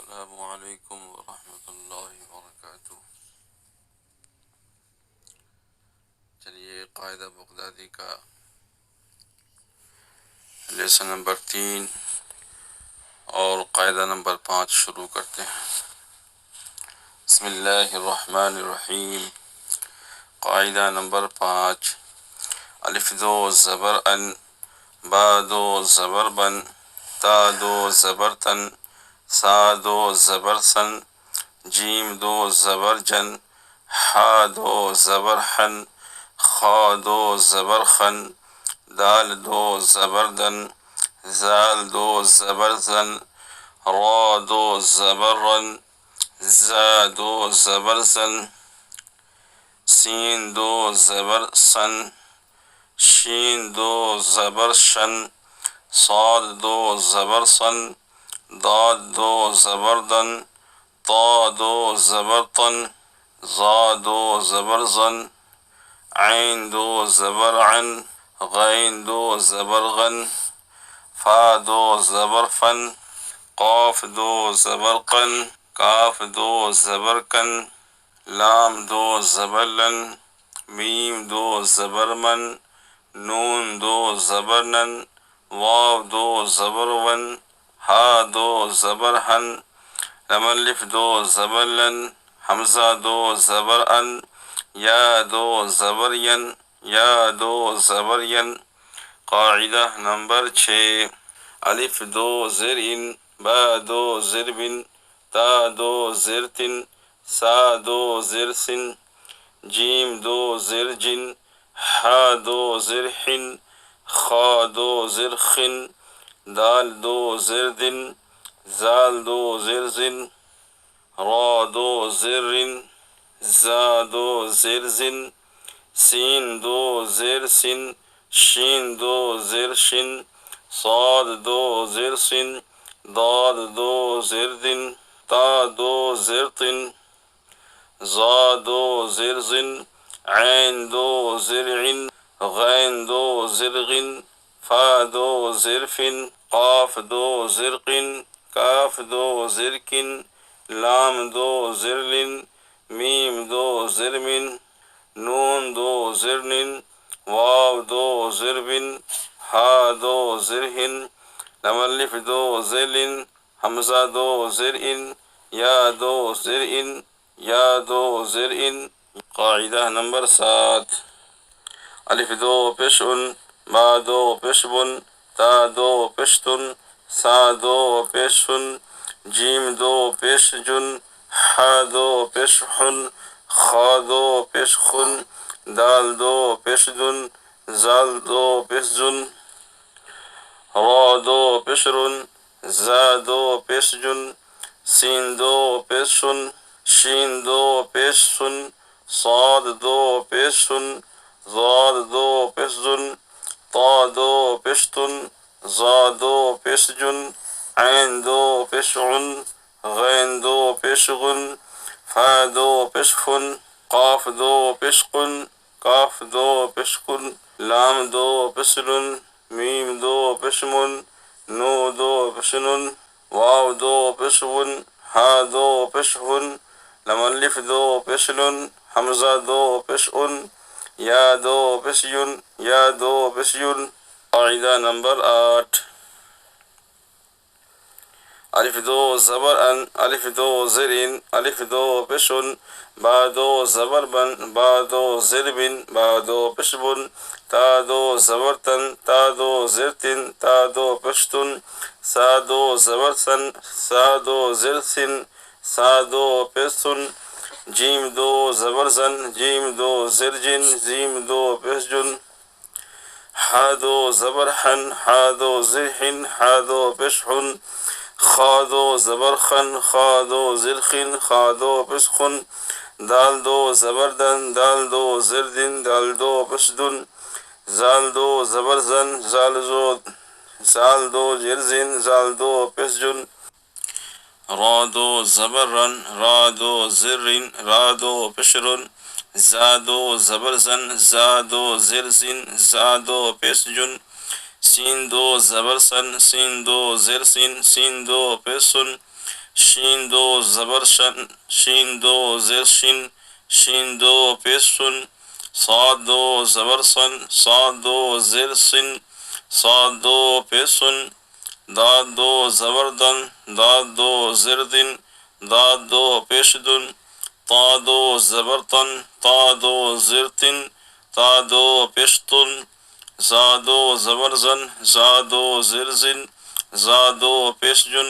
السلام علیکم ورحمۃ اللہ وبرکاتہ۔ چلیے قاعدہ بغدادی کا لیسن نمبر 3 اور قاعدہ نمبر 5 شروع کرتے ہیں۔ بسم اللہ الرحمن الرحیم۔ قاعدہ نمبر 5، الف دو زبر ان، با دو زبر بن، تا دو زبر تن، سا دو زبر سن، جیم دو زبر جن، حا دو زبر حن، خا دو زبر خن، دال دو زبر دن، زال دو زبر زن، را دو زبر رن، زا دو زبر زن، سین دو زبر سن، شین دو زبر شن، صاد دو زبر سن، داد دو زبر دن، طا دو زبر طن، ظا دو زبر زن، عین دو زبر عن، غین دو زبر غن، فا دو زبر فن، قاف دو زبر قن، کاف دو زبر کن، لام دو زبر لن، میم دو زبر من، نون دو زبر نن، واو دو زبر ون، ہا دو زبر ہن، لم الف دو زبر لن، حمزہ دو زبر ان، یا دو زبر ین، یا دو زبر ین۔ قاعدہ نمبر 6، الف دو زر ان، با دو زر بن، تا دو زر تن، سا دو زر سن، جیم دو زر جن، حا دو زر حن، خا دو زر خن، دال دو زر دن، زال دو زر زن، را دو زر رن، زا دو زر زن، سین دو زر سن، شین دو زر شن، صاد دو زر سن، ضاد دو زر دن، تا دو زر طن، ظا دو زر زن، عین دو زر عن، غین دو زرغن، فا دو زرفن، قاف دو زرقن، کاف دو زرکن، لام دو زرلن، میم دو زرمن، نون دو زرنن، واو دو زربن، ہا دو زرہن، لم الف دو زرلن، حمزہ دو زرئن، یا دو زرئن، یا دو زرئن۔ قاعدہ نمبر 7، الف دو پیش ان، با دو پیش بن، تا دو پیشتن، سا دو پیشن، جیم دو پیش جن، حا دو پیش حن، خا دو پیش خن، دال دو پیش دن، زال دو پیش زن، را دو پیش رن، زا دو پیش جن، سین دو پیش سن، شین دو پیش سن، صاد دو پیش سن، ضاد دو پیش زن، طا دو پیش تن، ظا دو پیش جن، عین دو پیش عن، غین دو پیش غن، فا دو پیش فن، قاف دو پیش قن، کاف دو پیش قن، لام دو پیش لن، میم دو پیش من، نو دو پیش نن، واو دو پیش ون، ہا دو پیش ہن، لم الف دو پیش لن، حمزہ دو پیش ان، یا دو پیش ین، یا دو پیش ین۔ قاعدہ نمبر 8، الف دو زبر ان، الف دو زر ان، الف دو پیش ان، با دو زبر بن، با دو زر بن، با دو پیش بن، تا دو زبر تن، تا دو زر تن، تا دو پیشتن، سا دو زبر سن، سا دو زر سن، سا دو پیشتن، جیم دو زبر زن، جیم دو زر جن، جیم دو پیش جن، حا دو زبر حن، حا دو زر حن، حا دو پیش حن، خا دو زبر خن، خا دو زر خن، خا دو پیش خن، دال دو زبر دن، دال دو زر دن، دال دو پیش دن، زال دو زبر زن، زال دو زر زن، زال دو پیش جن، را دو زبر رن، را دو زر رن، را دو پیش رن، زا دو زبر زن، زا دو زر زن، زا دو پیش جن، سین دو زبر سن، سین دو زر سن، سین دو پیش سن، شین دو زبر شن، شین دو زیر شن، شین دو پیش سن، صاد دو زبر سن، صاد دو زیر سن، صاد دو پیش سن، داد دو زبر دن، داد دو زیر دن، داد دو پیش دن، تا دو زبر تن، تا دو زیر تن، تا دو پیش تن، زا دو زبر زن، زا دو زیر زن، زا دو پیش جن،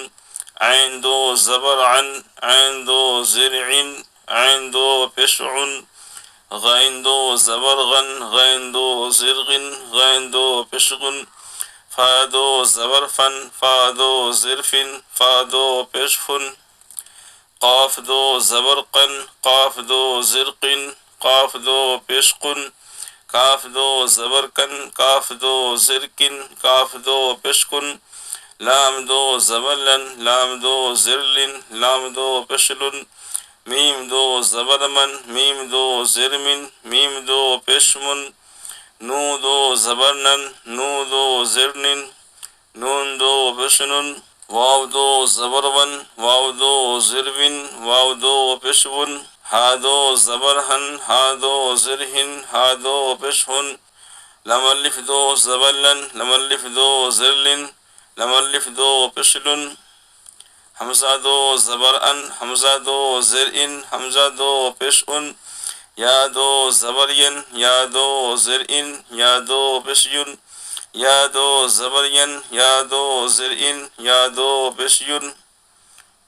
عین دو زبر عن، عین دو زیر عن، عین دو پیش عن، غین دو زبر غن، غین دو زیر غن، غین دو پیش غن، فا دو زبر فن، فا دو زیر فن، فا دو پیش فن، قاف دو زبر قن، قاف دو زیر قن، قاف دو پیش قن، کاف دو زبر کن، کاف دو زیر کن، کاف دو پیش کن، لام دو زبر لن، لام دو زیر لن، لام دو پیش لن، میم دو زبر من، میم دو زیر من، میم دو پیش من، نو دو زبر نن، نو دو زیر نن، نون دو پیش نن، واو دو زبر ون، واو دو زیر ون، واو دو پیش ون، ہا دو زبر ہن، ہا دو زیر ہن، ہا دو پیش ہن، لم الف دو زبر لن، لم الف دو زیر لن، لم الف دو پیش لن، حمزہ دو زبر ان، حمزہ دو زیر ان، حمزہ دو پیش ان، یا دو زبر ین، یا دو زیر ان، یا دو پیش ین، یا دو زبر ین، یا دو زیر ان، یا دو پیش ین۔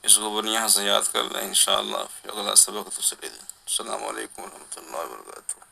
اس کو بنیاد سے یاد کر لیں انشاءاللہ، پھر اگلا سبق تو سے لے دیں۔ السلام علیکم ورحمۃ اللہ وبرکاتہ۔